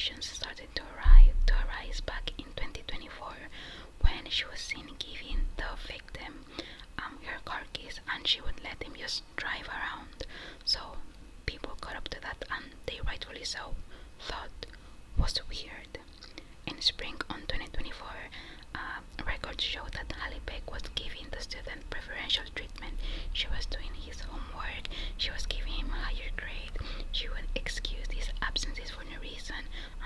allegations started to arise back in 2024 when she was seen giving the victim her car keys, and she would let him just drive around. So people caught up to that, and they rightfully so thought was weird. In spring on 2024, records show that Beck was giving the student preferential treatment. She was doing his homework, she was giving him a higher grade, she would excuse his absences for no reason,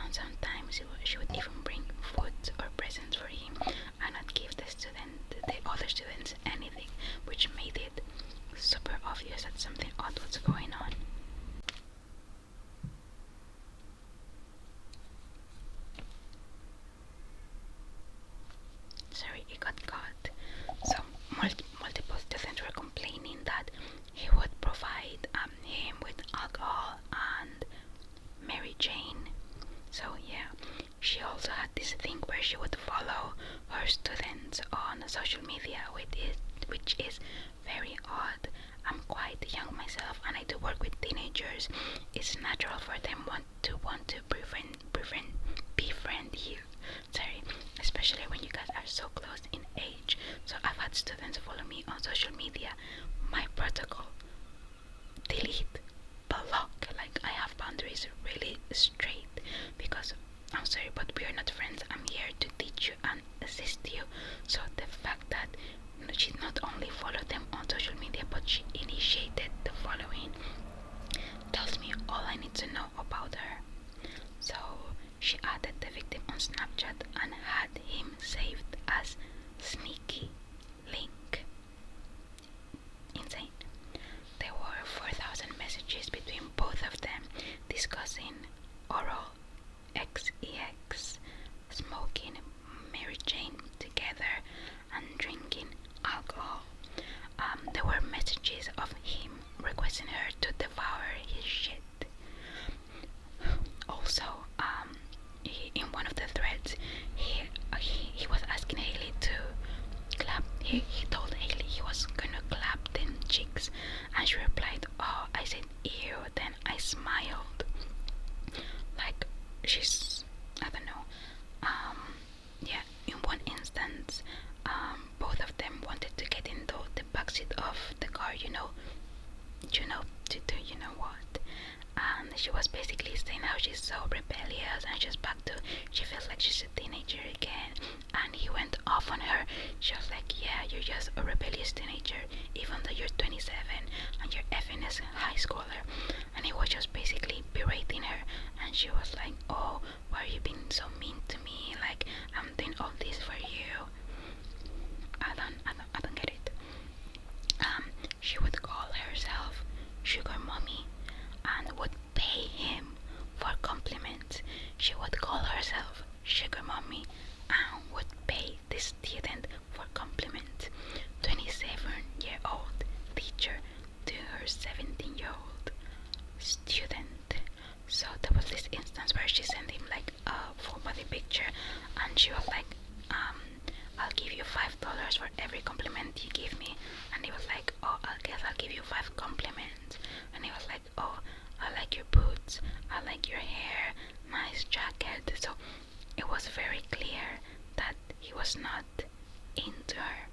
and sometimes she would even bring food or presents for him and not give the other students anything, which made it super obvious that something odd was going on. Sorry, it got cut. So multiple students were complaining that he would provide him with alcohol and Mary Jane. So yeah, she also had this thing where she would follow her students on social media, which is very odd. I'm quite young myself, and I do work with teenagers. It's natural for them want to befriend you. Sorry, especially when you guys are so close in age. So I've had students follow me on social media. My protocol: delete, block. Like, I have boundaries really straight, because I'm sorry, but we are not friends. I'm here to teach you and assist you. So the fact that she not only followed them on social media, but she initiated the following tells me all I need to know about her. So she added the victim on Snapchat and had him saved as Sneaky Link. Insane. There were 4,000 messages between both of them discussing oral sex, smoking Mary Jane together, and drinking alcohol. There were messages of him requesting her to devour his shit. Also, in one of the threads, he was asking Haley to clap. He told Haley he was gonna clap them cheeks, and she replied, "Oh," I said, "Ew." Then I smiled. Like, she's, I don't know. Yeah. In one instance, both of them wanted to get into the backseat of the car. To do you know what? And she was basically saying how she's so rebellious, and she feels like she's a teenager again. And he went off on her. She was like, "Yeah, you're just a rebellious teenager, even though you're 27 and you're effing as a high schooler." And he was just basically berating her, and she was like, "Oh, why are you being so mean to me? Like, I'm doing all this for you." I don't get it. She would call herself Sugar Mommy and would pay him for compliments. She would call herself Sugar Mommy and would pay the student for compliments. 27-year-old teacher to her 17-year-old student. So there was this instance where she sent him like a full body picture, and she was like, "I'll give you $5 for every compliment you give me." And he was like, "Oh, I guess I'll give you 5 compliments." And he was like, "Oh, I like your boots, I like your hair, nice jacket." So it was very clear that he was not into her.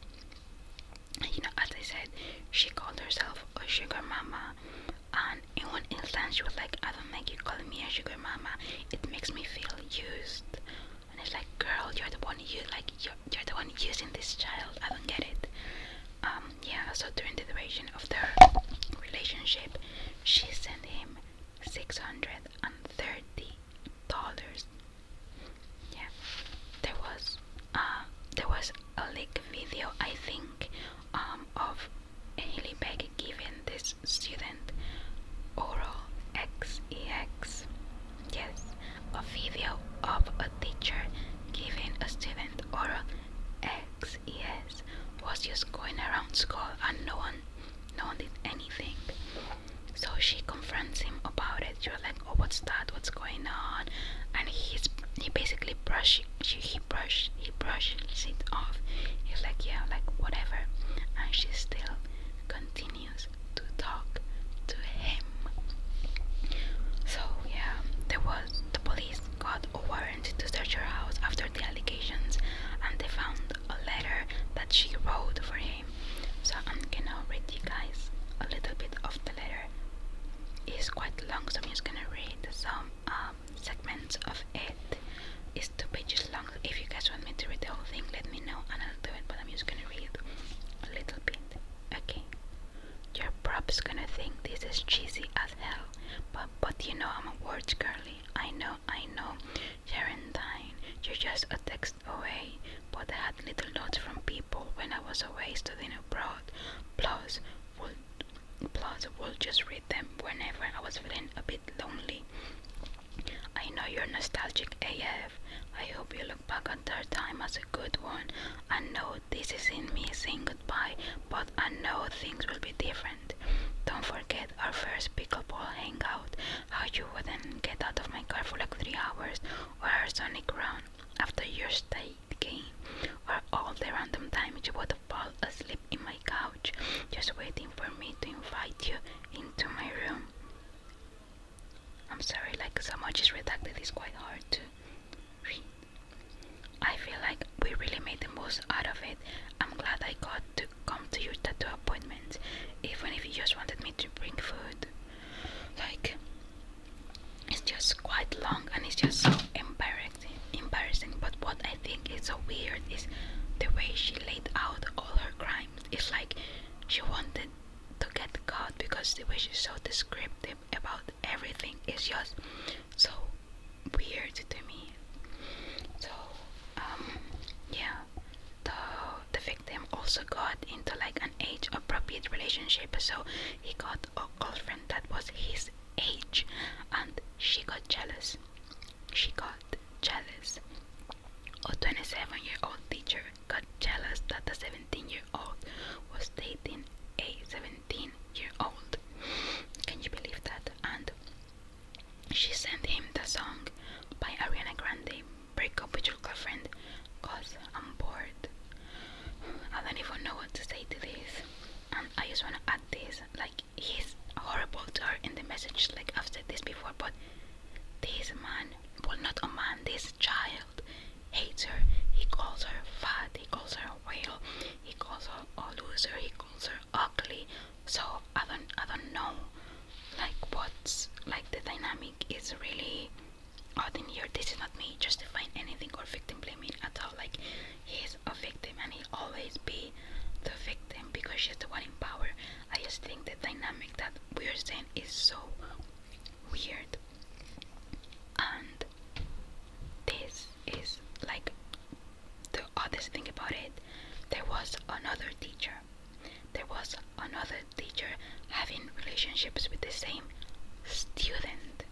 As I said, she called herself a sugar mama, and in one instance she was like, "I don't like you calling me a sugar mama, it makes me feel used." And it's like, girl, you're the one you're the one using this child. I don't get it. Yeah, so during the duration of their relationship, she sent him $630. Yeah, there was a leaked video, I think, of Haley Beck giving this student oral sex. Yes, a video of a teacher giving a student oral sex was just going around school, and no one did anything. So she confronts him about it. She was like, "Oh, what's that? What's going on?" And he basically brushes it off. He's like, "Yeah, like whatever." And she still continues to talk to him. So yeah, the police got quite long, so I'm just gonna read some segments of it. It's 2 pages long. If you guys want me to read the whole thing, let me know and I'll do it, but I'm just gonna read a little bit. Okay. Your prob's gonna think this is cheesy as hell, but you know I'm a words girly. I know. Sharon, you're just a text away, but I had little notes from people when I was away studying abroad. Plus, we'll just read them whenever I was feeling a bit lonely. I know you're nostalgic AF. I hope you look back at our time as a good one. I know this isn't me saying goodbye, but I know things will be different. Don't forget our first pickleball hangout, how you wouldn't get out of my car for like 3 hours, or our Sonic run after your state game, or all the random times you would fall asleep in my couch, just waiting for me to invite you into my room. I'm sorry, like so much is redacted, it's quite hard to read. I feel like we really made the most out of it. I'm glad I got to come to your tattoo appointment, even if you just wanted me to bring food. Like, it's just quite long and it's just so embarrassing. But what I think is so weird is the way she laid out all her crimes. It's like she wanted to get caught because the way she's so descriptive about everything is just so weird to me. So yeah, the victim also got into like an age appropriate relationship, so he got a girlfriend that was his age and she got jealous. A 27-year-old teacher got jealous that the 17-year-old was dating a 17-year-old. Can you believe that? And she sent him the song by Ariana Grande, Break Up With Your Girlfriend, cause I'm bored. I don't even know what to say to this. And I just wanna add this, like, he's horrible to her in the message, like I've said this before, but this man, well, not a man, this child hates her. He calls her fat, he calls her a whale, he calls her a loser, he calls her ugly. So I don't know, like, what's like the dynamic is really odd in here. This is not me justifying anything or victim blaming at all. Like, he's a victim and he'll always be the victim because she's the one in power. I just think the dynamic that we're saying is so weird. And this is like the oddest thing about it. There was another teacher having relationships with the same student.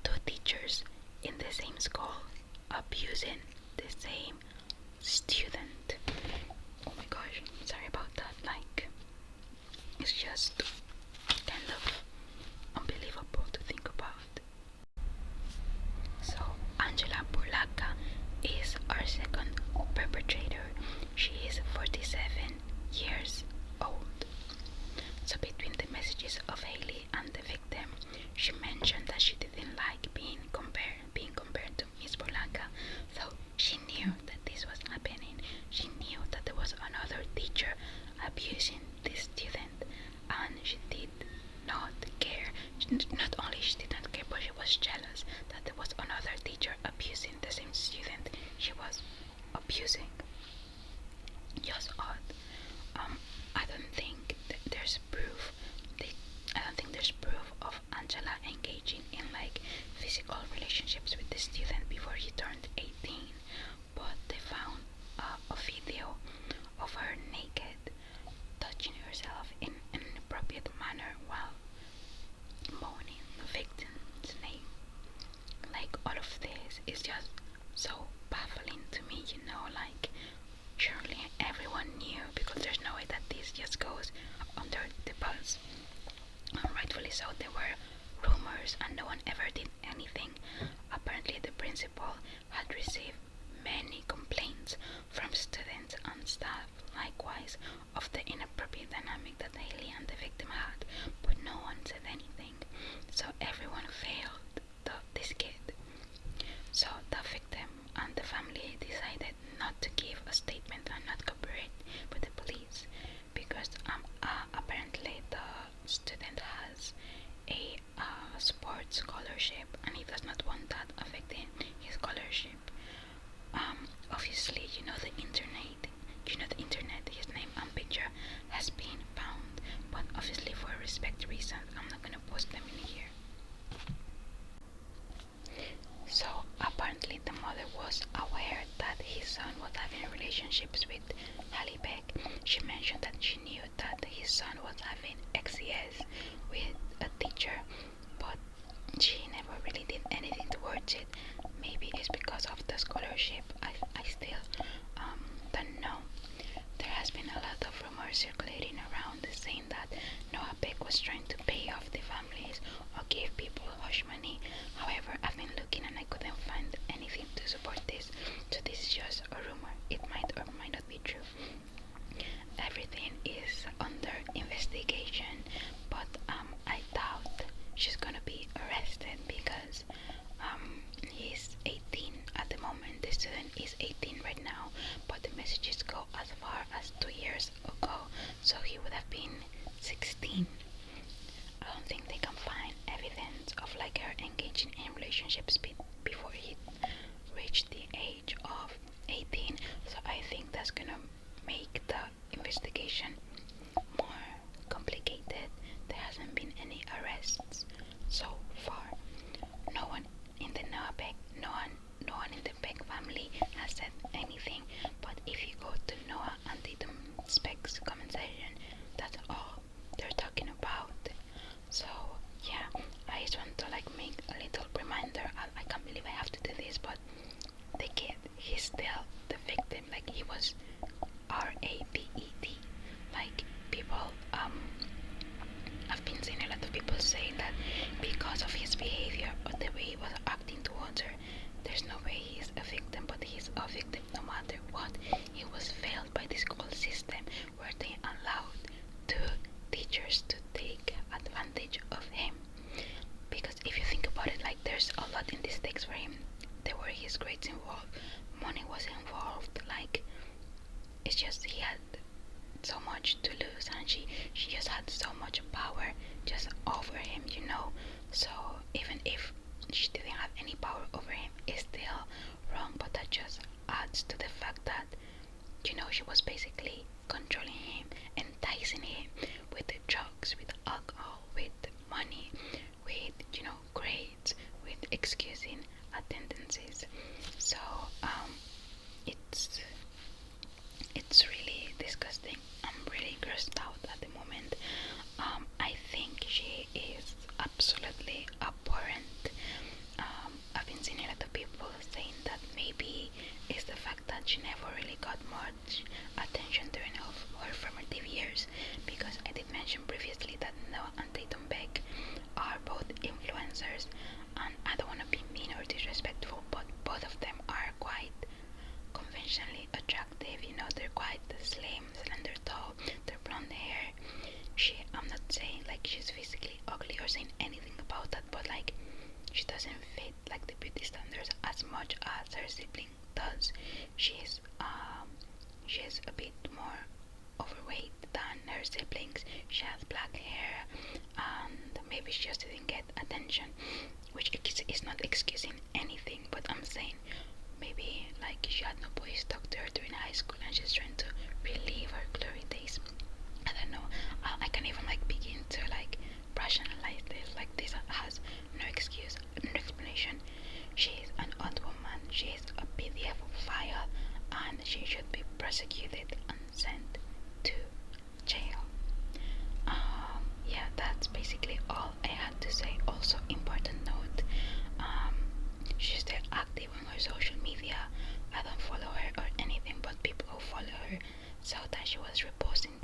2 teachers in the same school abusing the same student. Oh my gosh, sorry about that. Like, it's just kind of unbelievable to think about. So Angela Burlaka is our second perpetrator. She is 47 years old. So between the messages of Haley and the victim, she mentioned that she didn't like being compared to Miss Burlaka. So she knew that this was happening. She knew that there was another teacher abusing this student, and she did not care. Not only she did not care, but she was jealous that there was another teacher abusing the same student she was abusing. Just odd. I don't think there's proof. I don't think there's proof of Angela engaging in like physical relationships with the student before he turned 18, but they found a video of her naked, touching herself in an inappropriate manner while moaning the victim's name. Like, all of this is just so baffling to me, like, surely everyone knew, because there's no way that this just goes under the bus. Rightfully so, there were rumors and no one ever did anything. Apparently the principal had received many complaints from students and staff, likewise, of the inappropriate dynamic that Haley and the victim had, but no one said anything. So everyone failed this kid. So the victim and the family decided not to give a statement and not cooperate with the police because apparently the student has a scholarship, and he does not want that affecting his scholarship. Obviously, the internet, his name and picture has been found, but obviously for respect reasons, I'm not gonna post them in here. So apparently the mother was aware that his son was having relationships with Halle Beck. She mentioned that she knew that his son was having XCS with a teacher, but she never really did anything towards it. Maybe it's because of the scholarship. I still don't know. There has been a lot of rumors circulating around saying that Noah Beck was trying to pay off the families or give people hush money. However, I've been looking and I couldn't find anything to support this. So this is just a rumor. It might or might not be true. Everything is under investigation, but I doubt she's gonna be arrested because he's 18 at the moment. The student is 18 right now, but the messages go as far as 2 years ago, so he would have been 16. I don't think they can find evidence of like her engaging in relationships before he reached the age of 18. So I think that's gonna make the investigation more complicated. There hasn't been any arrests so far. No one in the no one in the Beck family has said anything. But if you go to Noah and Tatum Specs comment section, that's all they're talking about. So yeah, I just want to like make a little reminder. I can't believe I have to do this, but the kid, he's still the victim. Like he was RAPED. Like people, I've been seeing a lot of people saying that because of his behavior or the way he was acting towards her, there's no way he's a victim, but he's a victim no matter what. He was failed by the school system where they allowed two teachers to take advantage of him. Because if you think about it, like there's a lot in the stakes for him. There were his grades involved, money was involved, like it's just he had so much to lose, and she just had so much power just over him, so even if she didn't have any power over him, it's still wrong. But that just adds to the fact that she was basically controlling him, enticing him with the drugs, with alcohol, with money, with grades, with excusing attendances. So it's really disgusting. I'm really grossed out at the moment. I think she is absolutely abhorrent. I've been seeing a lot of people saying that maybe it's the fact that she never really got much attention during her formative years, because I did mention previously that Noah and Tatum Beck are both influencers, and I don't want to be mean or disrespectful, but both of them are quite conventionally attractive. They're quite slim, slender, tall, their blonde hair. I'm not saying like she's physically ugly or saying anything about that, but like she doesn't fit like the beauty standards as much as her sibling does. She's a bit more overweight than her siblings. She has black hair, and maybe she just didn't get attention, which is not excusing anything, but I'm saying maybe like she had no boys talk to her during high school and she's trying to relive her glory days. I don't know. I can't even like begin to like rationalize this. Like this has no excuse, no explanation. She is an odd woman. She is a PDF file, and she should be prosecuted and sent to jail. Yeah, that's basically all I had to say. Also, important note. She's still active on her social media. I don't follow her or anything, but people who follow her saw that she was reposting